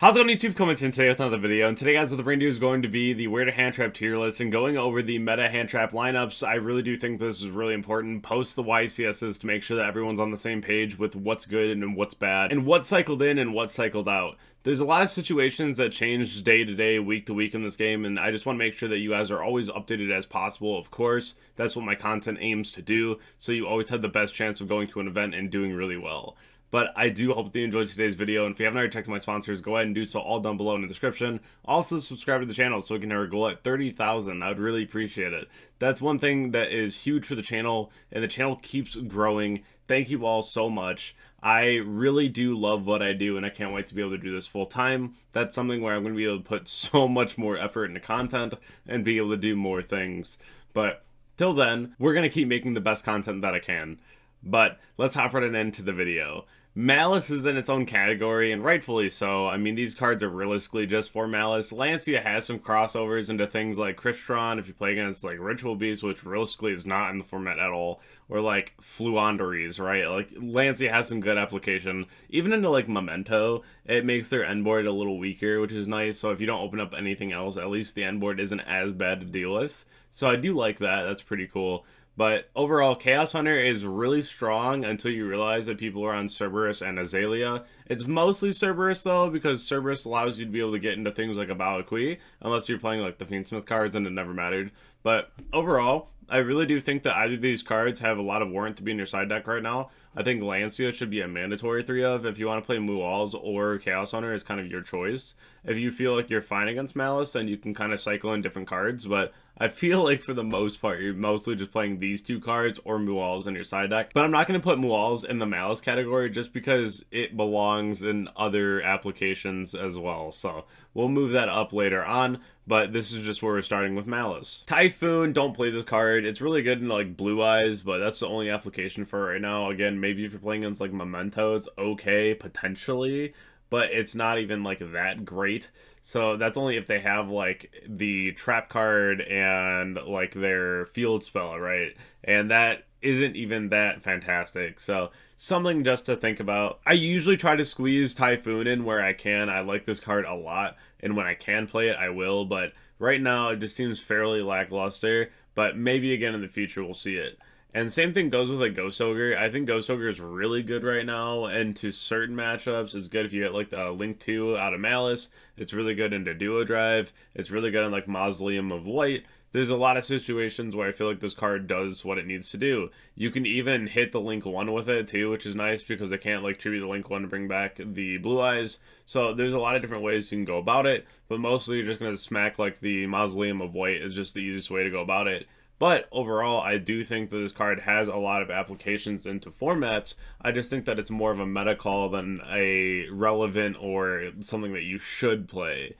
How's it going, YouTube? Coming in today with another video, and today, guys, the brand new is going to be the Where to Handtrap tier list and going over the meta Handtrap lineups. I really do think this is really important. Post the YCSs to make sure that everyone's on the same page with what's good and what's bad, and what cycled in and what cycled out. There's a lot of situations that change day to day, week to week in this game, and I just want to make sure that you guys are always updated as possible. Of course, that's what my content aims to do, so you always have the best chance of going to an event and doing really well. But I do hope that you enjoyed today's video, and if you haven't already checked out my sponsors, go ahead and do so all down below in the description. Also, subscribe to the channel so we can hit our goal at 30,000. I would really appreciate it. That's one thing that is huge for the channel, and the channel keeps growing. Thank you all so much. I really do love what I do, and I can't wait to be able to do this full time. That's something where I'm going to be able to put so much more effort into content and be able to do more things. But till then, we're going to keep making the best content that I can. But let's hop right into the video. Maliss is in its own category, and rightfully so. I mean, these cards are realistically just for Maliss. Lancia has some crossovers into things like Crystron, if you play against, like, Riw Hobbies, which realistically is not in the format at all, or, like, Fua and Drawing Cards, right? Like, Lancia has some good application. Even into, like, Memento, it makes their end board a little weaker, which is nice, so if you don't open up anything else, at least the end board isn't as bad to deal with. So I do like that. That's pretty cool. But overall, Chaos Hunter is really strong until you realize that people are on Cerberus and Azalea. It's mostly Cerberus, though, because Cerberus allows you to be able to get into things like a Balakui, unless you're playing like the Fiendsmith cards, and it never mattered. But overall, I really do think that either of these cards have a lot of warrant to be in your side deck right now. I think Lancia should be a mandatory 3 of. If you want to play Muals or Chaos Hunter, it's kind of your choice. If you feel like you're fine against Maliss, then you can kind of cycle in different cards, but I feel like for the most part, you're mostly just playing these 2 cards or Muals in your side deck. But I'm not going to put Muals in the Maliss category just because it belongs in other applications as well. So we'll move that up later on, but this is just where we're starting with Maliss. Typhoon, don't play this card. It's really good in like Blue Eyes, but that's the only application for it right now. Again, maybe if you're playing against like Memento, it's okay, potentially, but it's not even like that great. So that's only if they have like the trap card and like their field spell, right? And that isn't even that fantastic. So something just to think about. I usually try to squeeze Typhoon in where I can. I like this card a lot, and when I can play it, I will. But right now, it just seems fairly lackluster. But maybe again in the future, we'll see it. And same thing goes with like Ghost Ogre. I think Ghost Ogre is really good right now, and to certain matchups, it's good if you get like the Link 2 out of Maliss. It's really good into Duo Drive. It's really good in like Mausoleum of Light. There's a lot of situations where I feel like this card does what it needs to do. You can even hit the Link 1 with it too, which is nice because they can't like tribute the Link 1 to bring back the Blue Eyes. So there's a lot of different ways you can go about it, but mostly you're just going to smack like the Mausoleum of Light is just the easiest way to go about it. But overall, I do think that this card has a lot of applications into formats. I just think that it's more of a meta call than a relevant or something that you should play.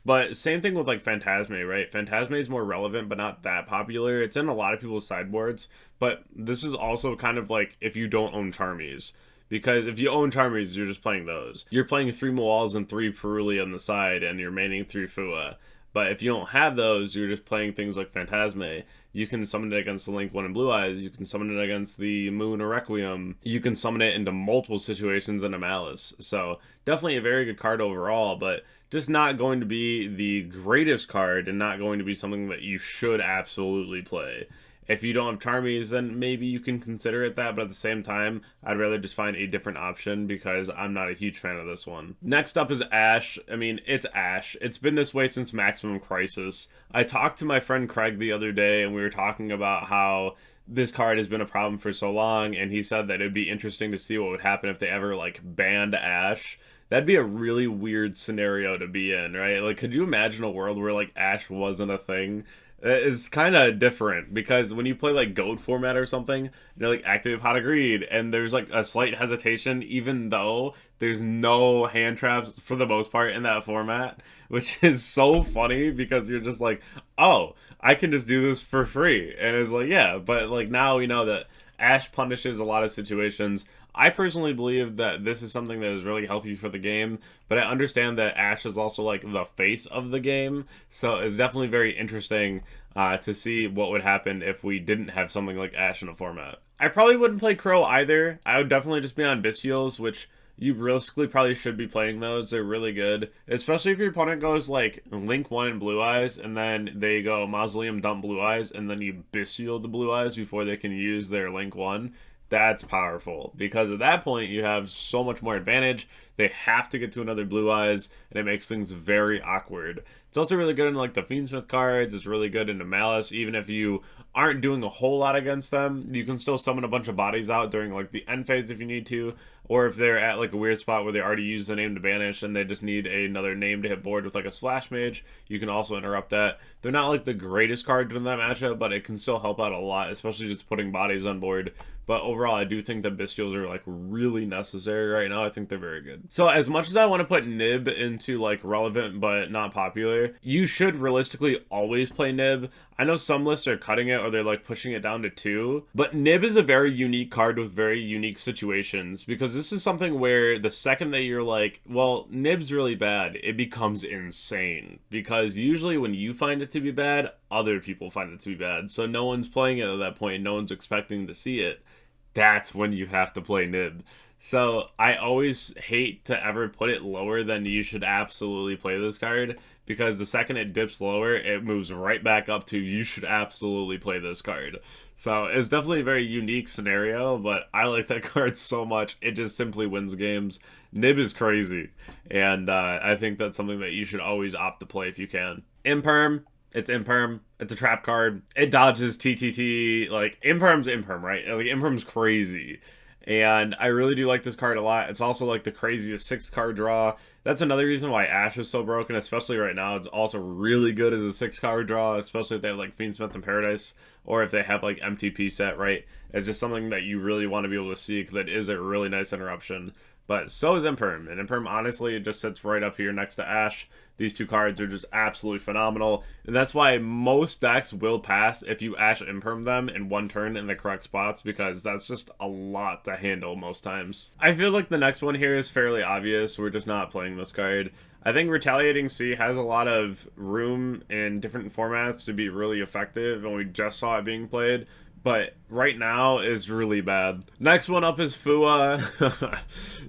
But same thing with like Phantasme, right? Phantasme is more relevant, but not that popular. It's in a lot of people's sideboards, but this is also kind of like if you don't own Charmies. Because if you own Charmies, you're just playing those. You're playing 3 Muals and 3 Peruli on the side, and you're maining 3 Fua. But if you don't have those, you're just playing things like Phantasme. You can summon it against the Link 1 and Blue Eyes. You can summon it against the Moon or Requiem. You can summon it into multiple situations in a Maliss. So definitely a very good card overall, but just not going to be the greatest card and not going to be something that you should absolutely play. If you don't have Charmies, then maybe you can consider it that, but at the same time, I'd rather just find a different option because I'm not a huge fan of this one. Next up is Ash. I mean, it's Ash. It's been this way since Maximum Crisis. I talked to my friend Craig the other day, and we were talking about how this card has been a problem for so long, and he said that it'd be interesting to see what would happen if they ever, like, banned Ash. That'd be a really weird scenario to be in, right? Like, could you imagine a world where, like, Ash wasn't a thing? It's kind of different because when you play like Goat format or something, they're like active Pot of Greed, and there's like a slight hesitation, even though there's no hand traps for the most part in that format, which is so funny because you're just like, oh, I can just do this for free, and it's like, yeah, but like now we know that Ash punishes a lot of situations. I personally believe that this is something that is really healthy for the game, but I understand that Ash is also like the face of the game, so it's definitely very interesting to see what would happen if we didn't have something like Ash in a format. I probably wouldn't play Crow either. I would definitely just be on Bisals, which you realistically probably should be playing those. They're really good, especially if your opponent goes like Link 1 and Blue Eyes, and then they go Mausoleum dump Blue Eyes, and then you Bisal the Blue Eyes before they can use their Link 1. That's powerful, because at that point you have so much more advantage. They have to get to another Blue Eyes, and it makes things very awkward. It's also really good in like the Fiendsmith cards. It's really good into Maliss. Even if you aren't doing a whole lot against them, you can still summon a bunch of bodies out during like the end phase if you need to, or if they're at like a weird spot where they already used the name to banish and they just need another name to hit board with like a Splash Mage, you can also interrupt that. They're not like the greatest cards in that matchup, but it can still help out a lot, especially just putting bodies on board. But overall, I do think that Bisals are like really necessary right now. I think they're very good. So as much as I want to put Nib into like relevant but not popular, you should realistically always play Nib. I know some lists are cutting it or they're like pushing it down to 2, but Nib is a very unique card with very unique situations, because this is something where the second that you're like, well, Nib's really bad, it becomes insane, because usually when you find it to be bad, other people find it to be bad, so no one's playing it at that point, no one's expecting to see it. That's when you have to play Nib. So I always hate to ever put it lower than you should absolutely play this card, because the second it dips lower, it moves right back up to you should absolutely play this card. So it's definitely a very unique scenario, but I like that card so much, it just simply wins games. Nib is crazy, and I think that's something that you should always opt to play if you can. Imperm. It's Imperm. It's a trap card. It dodges TTT. Like, Imperm's Imperm, right? Like, Imperm's crazy. And I really do like this card a lot. It's also like the craziest 6th card draw. That's another reason why Ash is so broken, especially right now. It's also really good as a 6th card draw, especially if they have like Fiendsmith and Paradise, or if they have like MTP set, right? It's just something that you really want to be able to see, because it is a really nice interruption. But so is Imperm, and Imperm, honestly, it just sits right up here next to Ash. These two cards are just absolutely phenomenal, and that's why most decks will pass if you Ash Imperm them in one turn in the correct spots, because that's just a lot to handle most times. I feel like the next one here is fairly obvious. We're just not playing this card. I think Retaliating Sea has a lot of room in different formats to be really effective, and we just saw it being played, but right now is really bad. Next one up is Fua.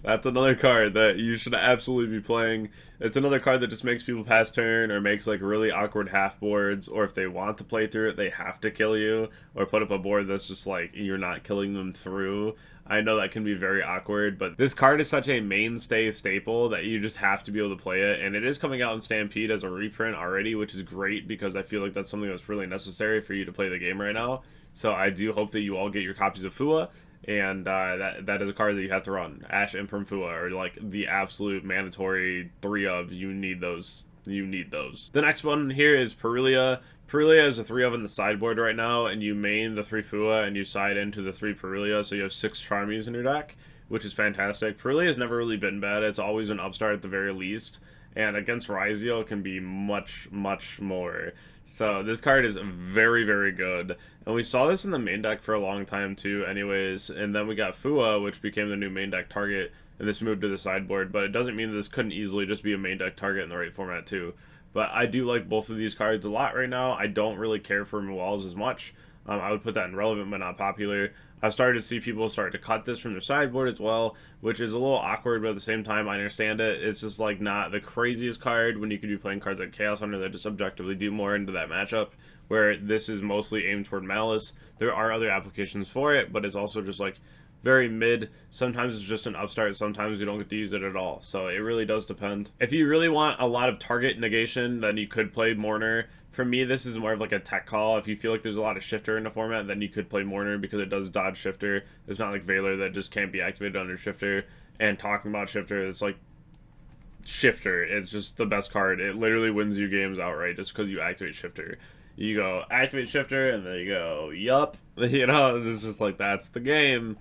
That's another card that you should absolutely be playing. It's another card that just makes people pass turn, or makes like really awkward half boards, or if they want to play through it, they have to kill you, or put up a board that's just like you're not killing them through. I know that can be very awkward, but this card is such a mainstay staple that you just have to be able to play it, and it is coming out in Stampede as a reprint already, which is great, because I feel like that's something that's really necessary for you to play the game right now. So I do hope that you all get your copies of Fua, and that is a card that you have to run. Ash, Imperm, Fua are like the absolute mandatory 3 of. You need those. You need those. The next one here is Perulia. Perulia is a 3 of in the sideboard right now, and you main the 3 Fua and you side into the 3 Perulia, so you have 6 Charmies in your deck, which is fantastic. Perulia has never really been bad. It's always an upstart at the very least, and against Ryzeo it can be much, much more. So this card is very, very good. And we saw this in the main deck for a long time too anyways, and then we got Fua, which became the new main deck target, and this moved to the sideboard, but it doesn't mean that this couldn't easily just be a main deck target in the right format too. But I do like both of these cards a lot right now. I don't really care for Maliss as much. I would put that in relevant but not popular. I've started to see people start to cut this from their sideboard as well, which is a little awkward, but at the same time I understand it. It's just like not the craziest card when you could be playing cards like Chaos Hunter that just objectively do more into that matchup, where this is mostly aimed toward Maliss. There are other applications for it, but it's also just like very mid. Sometimes it's just an upstart, sometimes you don't get to use it at all, so it really does depend. If you really want a lot of target negation, then you could play Mourner. For me, this is more of like a tech call. If you feel like there's a lot of Shifter in the format, then you could play Mourner, because it does dodge Shifter. It's not like Valor that just can't be activated under Shifter. And talking about Shifter, it's like Shifter, it's just the best card. It literally wins you games outright just because you activate Shifter. You go activate Shifter, and then you go, yup. You know, it's just like, that's the game.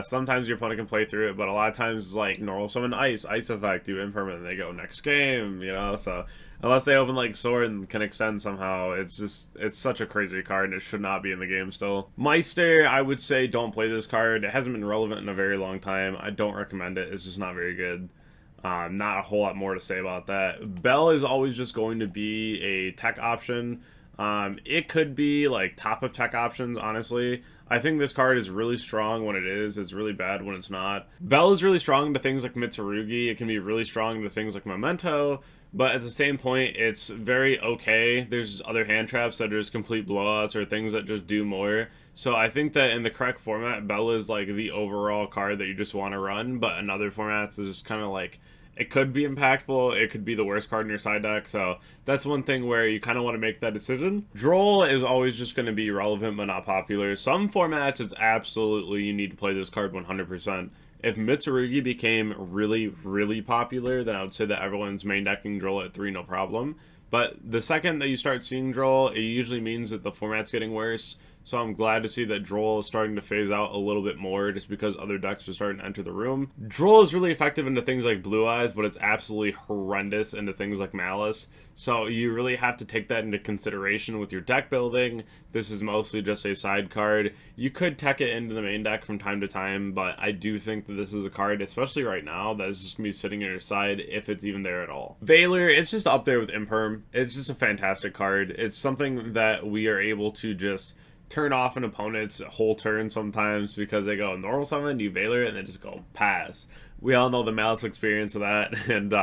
Sometimes your opponent can play through it, but a lot of times it's like normal summon ice effect, do impermanent, and they go next game, you know, so unless they open like sword and can extend somehow, it's such a crazy card, and it should not be in the game still. Meister, I would say don't play this card. It hasn't been relevant in a very long time. I don't recommend it. It's just not very good. Not a whole lot more to say about that. Bell is always just going to be a tech option. It could be like top of tech options, honestly. I think this card is really strong when it is. It's really bad when it's not. Bell is really strong to things like Mitsurugi. It can be really strong to things like Memento. But at the same point, it's very okay. There's other hand traps that are just complete blowouts or things that just do more. So I think that in the correct format, Bell is like the overall card that you just want to run. But in other formats, is just kind of like, it could be impactful, it could be the worst card in your side deck, so that's one thing where you kind of want to make that decision. Droll is always just going to be relevant but not popular. Some formats, it's absolutely you need to play this card 100%. If Mitsurugi became really, really popular, then I would say that everyone's main decking Droll at 3, no problem. But the second that you start seeing Droll, it usually means that the format's getting worse. So I'm glad to see that Droll is starting to phase out a little bit more just because other decks are starting to enter the room. Droll is really effective into things like Blue Eyes, but it's absolutely horrendous into things like Maliss. So you really have to take that into consideration with your deck building. This is mostly just a side card. You could tech it into the main deck from time to time, but I do think that this is a card, especially right now, that is just going to be sitting on your side if it's even there at all. Veiler, it's just up there with Imperium. It's just a fantastic card. It's something that we are able to just turn off an opponent's whole turn sometimes because they go normal summon, you Veiler it, and then just go pass. We all know the Maliss experience of that, and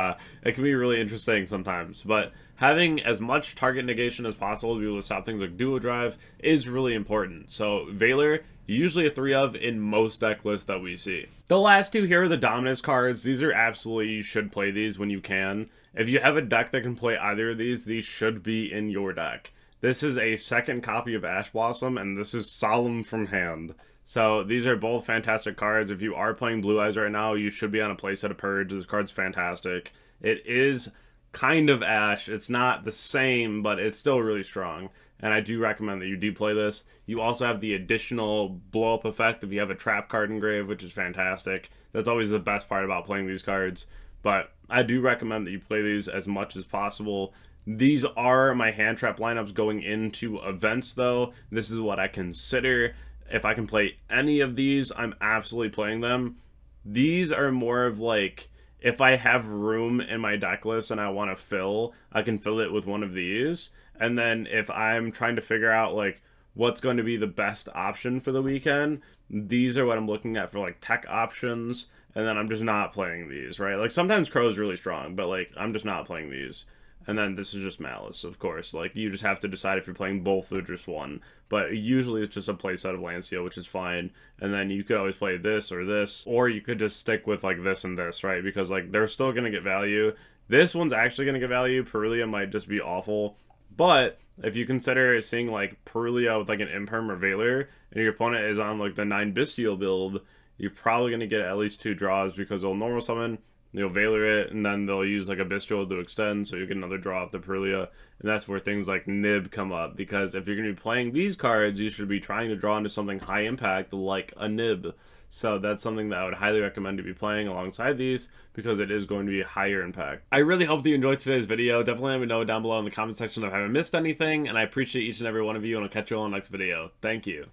it can be really interesting sometimes. But having as much target negation as possible to be able to stop things like Duo Drive is really important. So Veiler, usually a 3 of in most deck lists that we see. The last two here are the Dominance cards. These are absolutely, you should play these when you can. If you have a deck that can play either of these should be in your deck. This is a second copy of Ash Blossom, and this is Solemn from Hand. So these are both fantastic cards. If you are playing Blue Eyes right now, you should be on a playset of Purge. This card's fantastic. It is kind of Ash. It's not the same, but it's still really strong. And I do recommend that you do play this. You also have the additional blow-up effect if you have a trap card engraved, which is fantastic. That's always the best part about playing these cards. But I do recommend that you play these as much as possible. These are my hand trap lineups going into events, though. This is what I consider. If I can play any of these, I'm absolutely playing them. These are more of like, if I have room in my deck list and I want to fill, I can fill it with one of these. And then if I'm trying to figure out like what's going to be the best option for the weekend, these are what I'm looking at for like tech options. And then I'm just not playing these, right? Like sometimes Crow's really strong, but like I'm just not playing these. And then this is just Maliss, of course. Like, you just have to decide if you're playing both or just one. But usually it's just a playset of Lancia, which is fine. And then you could always play this, or you could just stick with, like, this and this, right? Because, like, they're still going to get value. This one's actually going to get value. Perulia might just be awful. But if you consider seeing, like, Perulia with, like, an Imperm or Veiler, and your opponent is on, like, the 9 Bestial build, you're probably going to get at least 2 draws because they'll normal summon, they'll Veiler it, and then they'll use like a Bestial to extend, so you get another draw off the Perulia, and that's where things like Nib come up, because if you're going to be playing these cards, you should be trying to draw into something high impact like a Nib. So that's something that I would highly recommend to be playing alongside these, because it is going to be higher impact. I really hope that you enjoyed today's video. Definitely let me know down below in the comment section if I haven't missed anything, and I appreciate each and every one of you, and I'll catch you all in the next video. Thank you.